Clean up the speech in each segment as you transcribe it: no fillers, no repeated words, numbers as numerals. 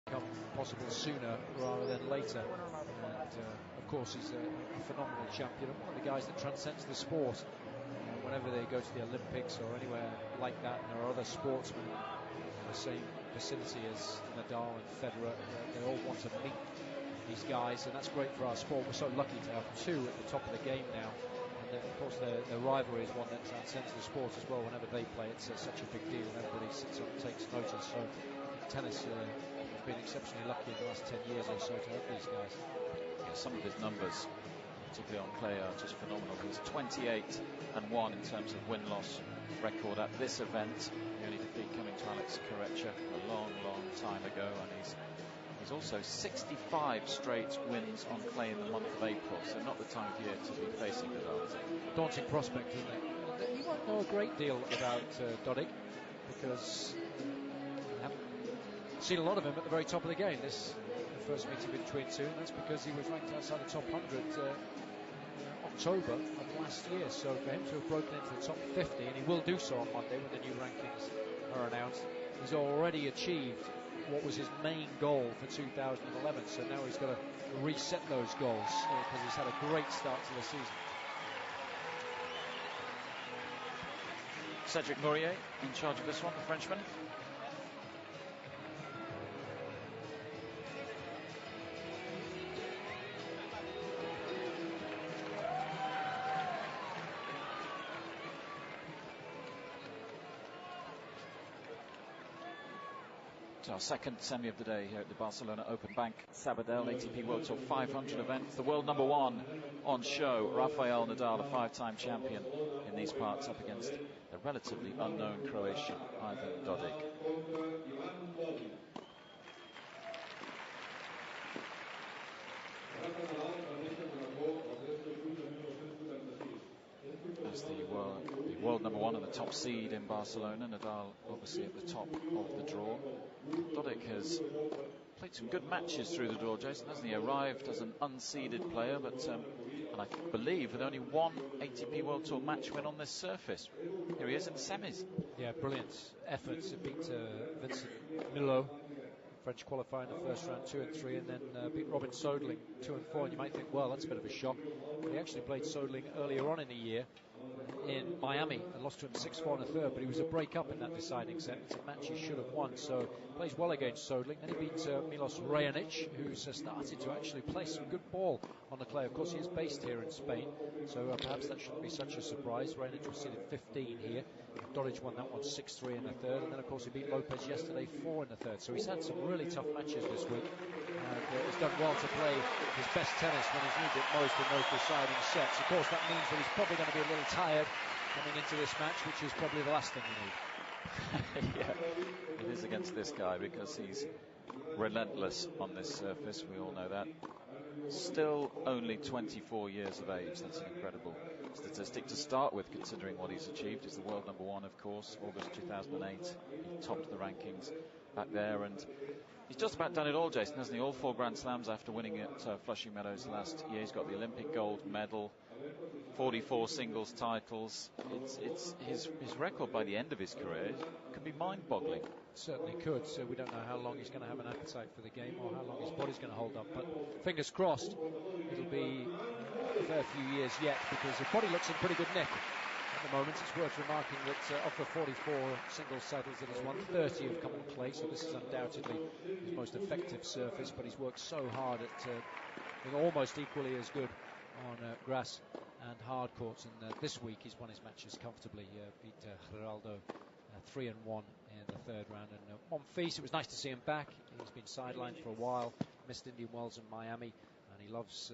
become possible sooner rather than later. And of course, he's a phenomenal champion and one of the guys that transcends the sport. Whenever they go to the Olympics or anywhere like that, and there are other sportsmen in the same vicinity as Nadal and Federer, they all want to meet these guys, and that's great for our sport. We're so lucky to have two at the top of the game now, and of course the rivalry is one that transcends the sport as well. Whenever they play, it's such a big deal, and everybody sits up and takes notice. So tennis has been exceptionally lucky in the last 10 years or so to have these guys. Yeah, some of his numbers, particularly on clay, are just phenomenal. He's 28-1 in terms of win-loss record at this event. The only defeat coming to Alex Corretja a long time ago, and he's also 65 straight wins on clay in the month of April, so not the time of year to be facing Nadal, is it? Daunting prospect, isn't it? You won't know a great deal about Doidg because you haven't seen a lot of him at the very top of the game. This first meeting between two, and that's because he was ranked outside the top 100 October of last year. So for him to have broken into the top 50, and he will do so on Monday when the new rankings are announced, he's already achieved what was his main goal for 2011. So now he's got to reset those goals because he's had a great start to the season. Cedric Mourier in charge of this one, the Frenchman. It's our second semi of the day here at the Barcelona Open Bank Sabadell ATP World Tour 500 event. The world number one on show, Rafael Nadal, a five-time champion in these parts, up against the relatively unknown Croatian Ivan Doidg. As the world number one and the top seed in Barcelona, Nadal obviously at the top of the draw. Doidg has played some good matches through the draw, Jason, hasn't he? Arrived as an unseeded player, but and I believe with only one ATP World Tour match win on this surface. Here he is in the semis. Yeah, brilliant efforts to beat Vincent Milo, French qualifier in the first round, 2 and 3, and then beat Robin Soderling 2 and 4. And you might think, well, that's a bit of a shock. But he actually played Soderling earlier on in the year in Miami and lost to him 6-4 in the third, but he was a break up in that deciding set. It's a match he should have won, so plays well against Soderling. Then he beat Milos Raonic, who's started to actually play some good ball on the clay. Of course, he is based here in Spain, so perhaps that shouldn't be such a surprise. Raonic was seeded 15 here. Doidg won that one 6-3 in the third, and then of course he beat Lopez yesterday 4 in the third. So he's had some really tough matches this week, and he's done well to play his best tennis when he's needed it most in those deciding sets. Of course, that means that he's probably going to be a little tired coming into this match, which is probably the last thing you need. Yeah, it is against this guy because he's relentless on this surface. We all know that. Still only 24 years of age. That's an incredible statistic to start with, considering what he's achieved. He's the world number one, of course. August 2008, he topped the rankings back there, and he's just about done it all, Jason, hasn't he? All 4 Grand Slams after winning at Flushing Meadows last year. He's got the Olympic gold medal, 44 singles titles. It's his record by the end of his career could be mind-boggling. Certainly could. So we don't know how long he's going to have an appetite for the game or how long his body's going to hold up, but fingers crossed it'll be a fair few years yet, because his body looks in pretty good nick at the moment. It's worth remarking that of the 44 singles titles that he's won, 30 have come on clay, so this is undoubtedly his most effective surface, but he's worked so hard at being almost equally as good on grass and hard courts, and this week he's won his matches comfortably. Beat Geraldo 3-1 in the third round, and Monfils, it was nice to see him back. He's been sidelined for a while, missed Indian Wells and Miami, and he loves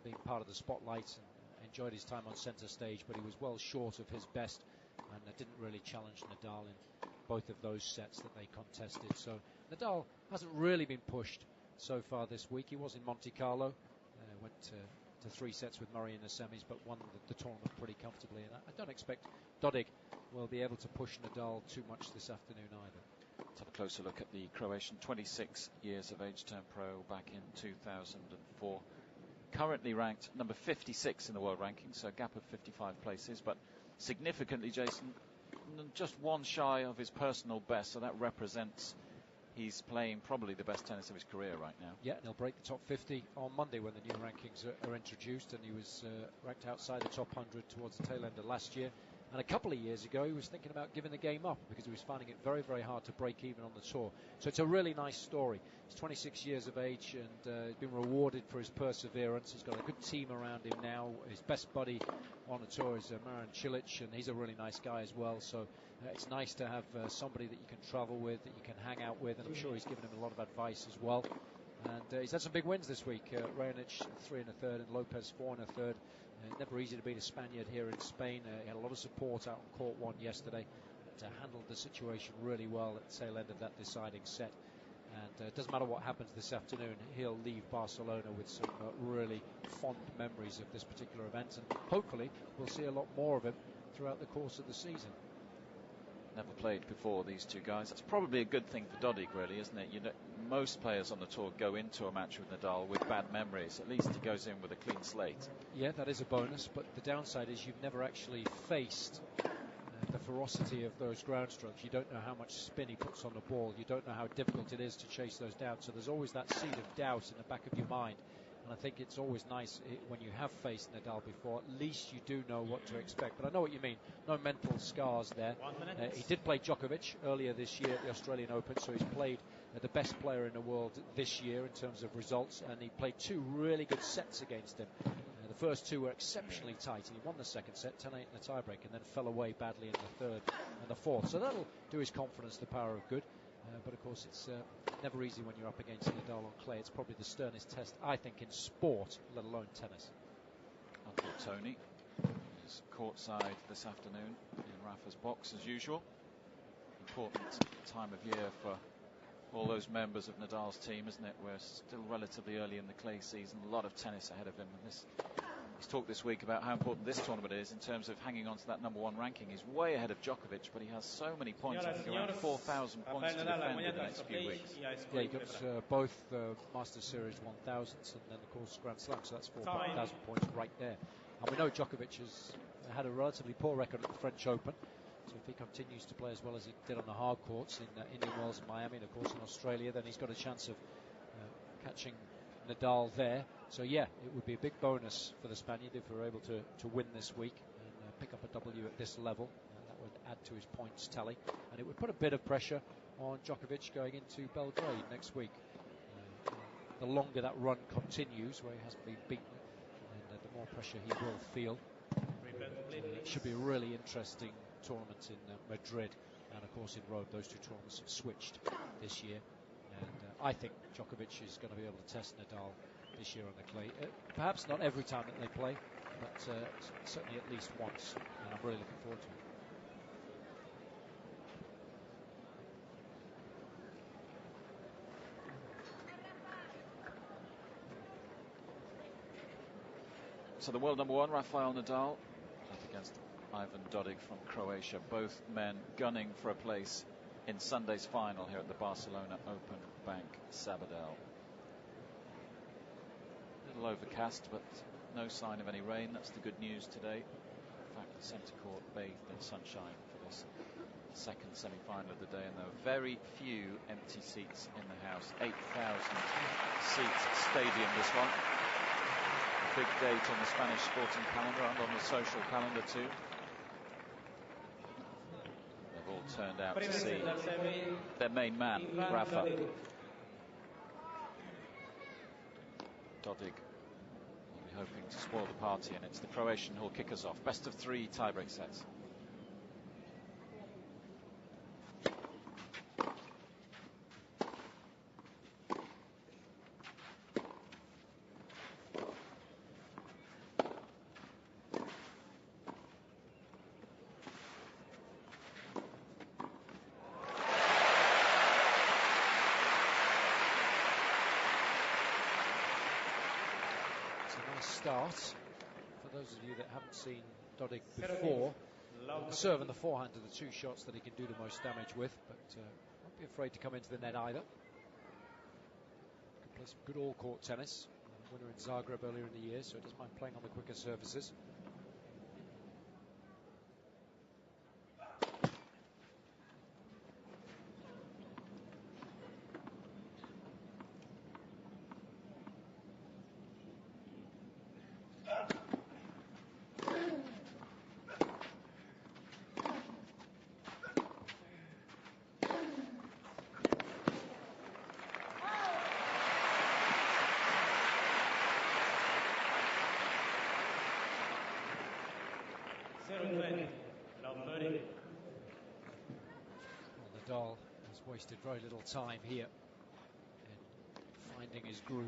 being part of the spotlight and enjoyed his time on centre stage, but he was well short of his best and didn't really challenge Nadal in both of those sets that they contested. So Nadal hasn't really been pushed so far this week. He was in Monte Carlo, went to 3 sets with Murray in the semis, but won the tournament pretty comfortably, and I don't expect Doidg will be able to push Nadal too much this afternoon either. Let's have a closer look at the Croatian, 26 years of age, turned pro back in 2004. Currently ranked number 56 in the world ranking, so a gap of 55 places, but significantly, Jason, just one shy of his personal best, so that represents he's playing probably the best tennis of his career right now. Yeah, and he'll break the top 50 on Monday when the new rankings are introduced, and he was ranked outside the top 100 towards the tail end of last year. And a couple of years ago, he was thinking about giving the game up because he was finding it very, very hard to break even on the tour. So it's a really nice story. He's 26 years of age, and he's been rewarded for his perseverance. He's got a good team around him now. His best buddy on the tour is Marin Cilic, and he's a really nice guy as well. So it's nice to have somebody that you can travel with, that you can hang out with, and I'm sure he's given him a lot of advice as well. And he's had some big wins this week. Raonic 3 1/3 and Lopez 4 1/3. Never easy to beat a Spaniard here in Spain. He had a lot of support out on court 1 yesterday. Handled the situation really well at the tail end of that deciding set. And it doesn't matter what happens this afternoon, he'll leave Barcelona with some really fond memories of this particular event. And hopefully we'll see a lot more of him throughout the course of the season. Never played before, these two guys. That's probably a good thing for Doidg, really, isn't it? Most players on the tour go into a match with Nadal with bad memories. At least he goes in with a clean slate. Yeah, that is a bonus, but the downside is you've never actually faced the ferocity of those ground strokes. You don't know how much spin he puts on the ball. You don't know how difficult it is to chase those down. So there's always that seed of doubt in the back of your mind. And I think it's always nice when you have faced Nadal before, at least you do know what to expect. But I know what you mean. No mental scars there. He did play Djokovic earlier this year at the Australian Open, so he's played the best player in the world this year in terms of results, and he played 2 really good sets against him. The first 2 were exceptionally tight, and he won the second set 10-8 in the tiebreak, and then fell away badly in the third and the fourth. So that'll do his confidence the power of good. But of course, it's never easy when you're up against Nadal on clay. It's probably the sternest test, I think, in sport, let alone tennis. Uncle Tony is courtside this afternoon in Rafa's box as usual. Important time of year for all those members of Nadal's team, isn't it? We're still relatively early in the clay season, a lot of tennis ahead of him, and he's talked this week about how important this tournament is in terms of hanging on to that #1 ranking. He's way ahead of Djokovic, but he has so many points, I think around 4,000 points to defend in the next few weeks. Yeah, he got both Masters Series 1000s and then, of course, Grand Slam, so that's 4,000 points right there. And we know Djokovic has had a relatively poor record at the French Open. So if he continues to play as well as he did on the hard courts in Indian Wells and Miami, and of course in Australia, then he's got a chance of catching Nadal there. So yeah, it would be a big bonus for the Spaniard if we're able to win this week and pick up a W at this level. That would add to his points tally, and it would put a bit of pressure on Djokovic going into Belgrade next week. The longer that run continues, where he hasn't been beaten, and the more pressure he will feel. It should be a really interesting tournament in Madrid and of course in Rome. Those 2 tournaments have switched this year, and I think Djokovic is going to be able to test Nadal this year on the clay. Perhaps not every time that they play, but certainly at least once, and I'm really looking forward to it. So the world #1, Rafael Nadal, up against Ivan Doidg from Croatia. Both men gunning for a place in Sunday's final here at the Barcelona Open Bank Sabadell. A little overcast, but no sign of any rain. That's the good news today. In fact, the centre court bathed in sunshine for this second semi-final of the day, and there are very few empty seats in the house. 8,000 seats stadium, this one. A big date on the Spanish sporting calendar and on the social calendar too. They've all turned out to see their main man, Rafa. Doidg will be hoping to spoil the party, and it's the Croatian who'll kick us off. Best of 3 tiebreak sets. Start for those of you that haven't seen Doidg before. The serve and the forehand are the 2 shots that he can do the most damage with, but won't be afraid to come into the net either. Can play some good all-court tennis. Winner in Zagreb earlier in the year, so he doesn't mind playing on the quicker surfaces. Nadal has wasted very little time here in finding his groove.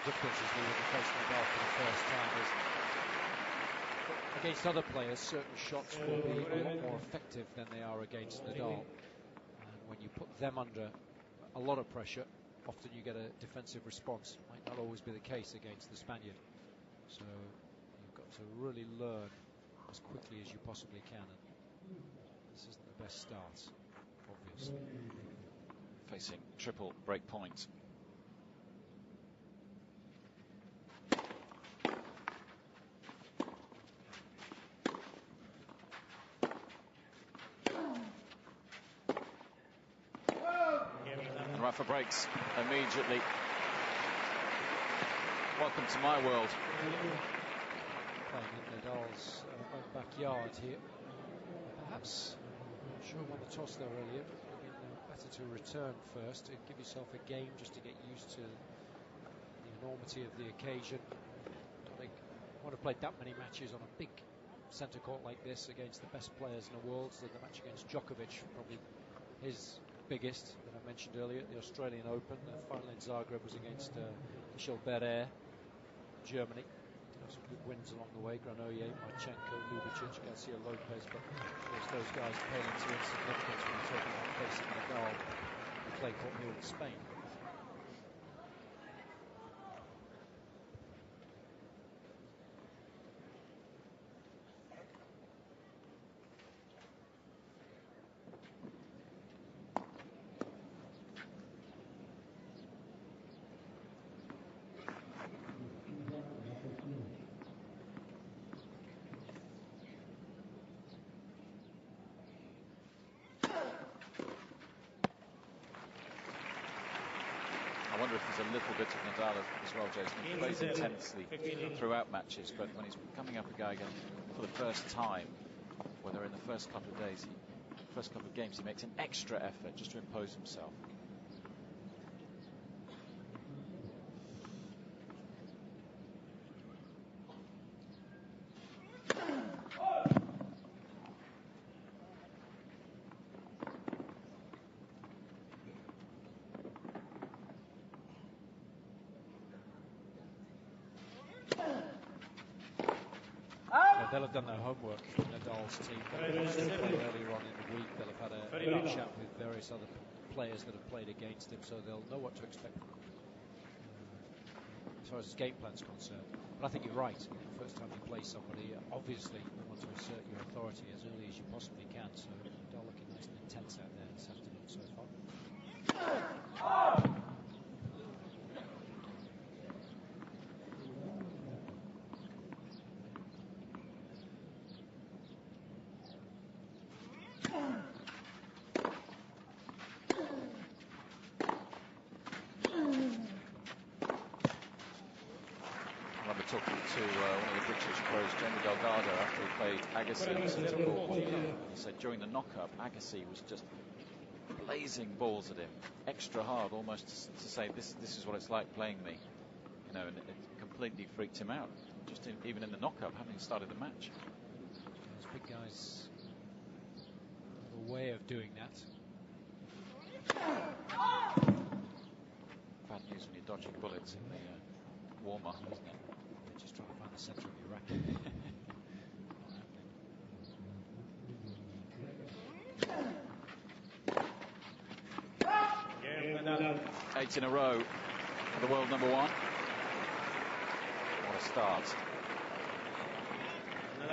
Difficulties we would face Nadal for the first time is against other players, certain shots will be a lot more effective than they are against Nadal. And when you put them under a lot of pressure, often you get a defensive response. Might not always be the case against the Spaniard. So you've got to really learn as quickly as you possibly can. And this isn't the best start, obviously. Facing triple break point. Rafa breaks immediately. Welcome to my world. Playing in Nadal's own backyard here. Perhaps, I'm not sure, won the toss there earlier. It would have been better to return first, to give yourself a game just to get used to the enormity of the occasion. Doidg won't have played that many matches on a big centre court like this against the best players in the world. So the match against Djokovic, probably his biggest that I mentioned earlier, the Australian Open. The final in Zagreb was against Michel Berrer, Germany. Some good wins along the way. Granollers, Marchenko, Ljubicic, Garcia Lopez, but of course those guys pale into insignificance when you're talking about facing Nadal, the clay court here in Spain. I wonder if there's a little bit of Nadal as well, Jason. He plays intensely throughout matches, but when he's coming up a guy again for the first time, whether in the first couple of days, first couple of games, he makes an extra effort just to impose himself. They'll have done their homework, Nadal's team. They'll have played earlier on in the week. They'll have had a chat with various other players that have played against him, so they'll know what to expect as far as his game plan's concerned. But I think you're right. The first time you play somebody, obviously you want to assert your authority as early as you possibly can. So Nadal looking nice and intense out there this afternoon so far. Talking to one of the British pros, Jamie Delgado, after he played Agassi in centre court. He said during the knock-up, Agassi was just blazing balls at him, extra hard, almost to say this is what it's like playing me, you know, and it completely freaked him out. Just even in the knock-up, having started the match. Those big guys have a way of doing that. Bad news when you're dodging bullets in the warm-up, isn't it? Just trying to find the centre of your racket. 8 in a row for the world number one. What a start. A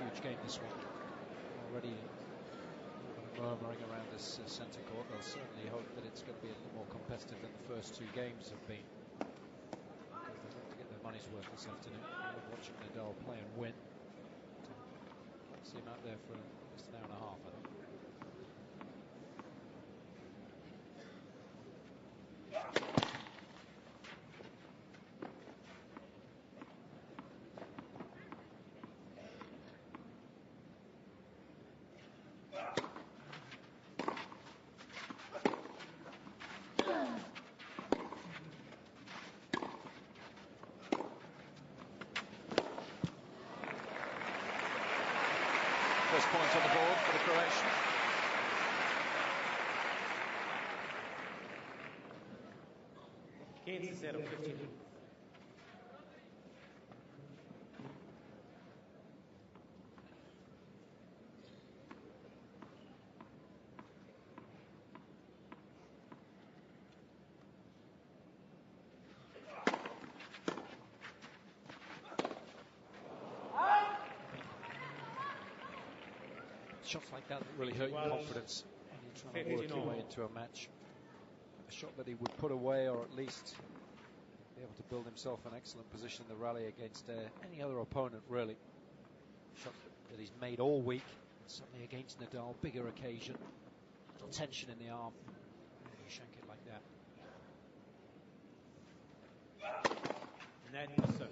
huge game this one. Already murmuring around this centre court. They'll certainly hope that it's going to be a little more competitive than the first two games have been, because they look to get their money's worth this afternoon. I love watching Nadal play and win. See him out there for at least an hour and a half, I think. First point on the board for the Croatian. Kansas out of 15. Shots like that really hurt your confidence when you're trying to work your way into a match. A shot that he would put away, or at least be able to build himself an excellent position in the rally against any other opponent, really. Shot that he's made all week, and suddenly against Nadal, bigger occasion, little tension in the arm. You shank it like that. Net 7.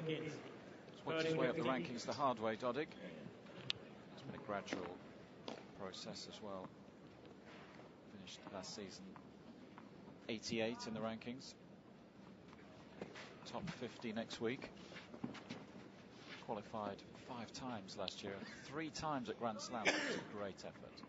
He's worked his way up the rankings the hard way, Doidg. It's been a gradual process as well. Finished last season 88 in the rankings. Top 50 next week. Qualified 5 times last year, 3 times at Grand Slam. It's a great effort.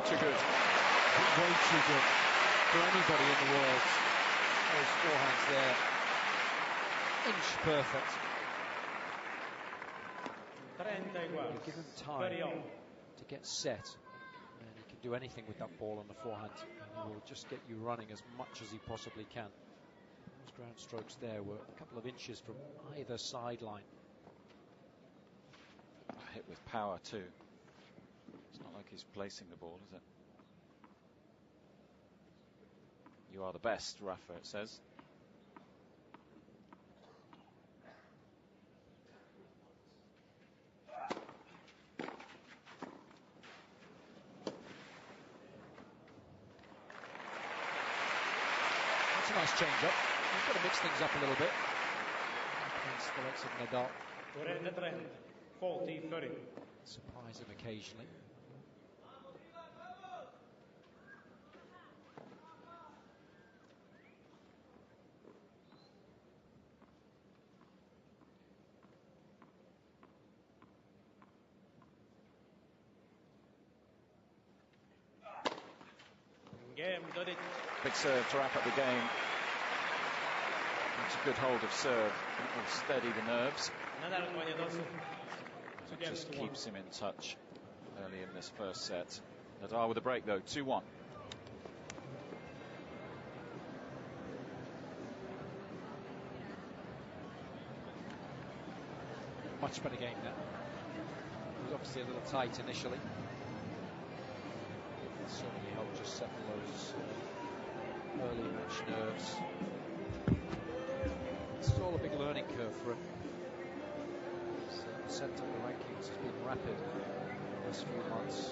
Too good. Way too good for anybody in the world. Those forehands there, inch perfect. You give him time to get set, and he can do anything with that ball on the forehand, and he will just get you running as much as he possibly can. Those ground strokes there were a couple of inches from either sideline. Hit with power too. It's not like he's placing the ball, is it? You are the best, Rafa, it says. That's a nice change up. He's got to mix things up a little bit against the likes of Nadal. 40-30. Surprise him occasionally. Big serve to wrap up the game. That's a good hold of serve. It will steady the nerves. It just keeps him in touch early in this first set. Nadal with a break though, 2-1. much better game now. It was obviously a little tight initially. It certainly helped just settle those early match nerves. This is all a big learning curve for him. His ascent up the rankings has been rapid in the last few months.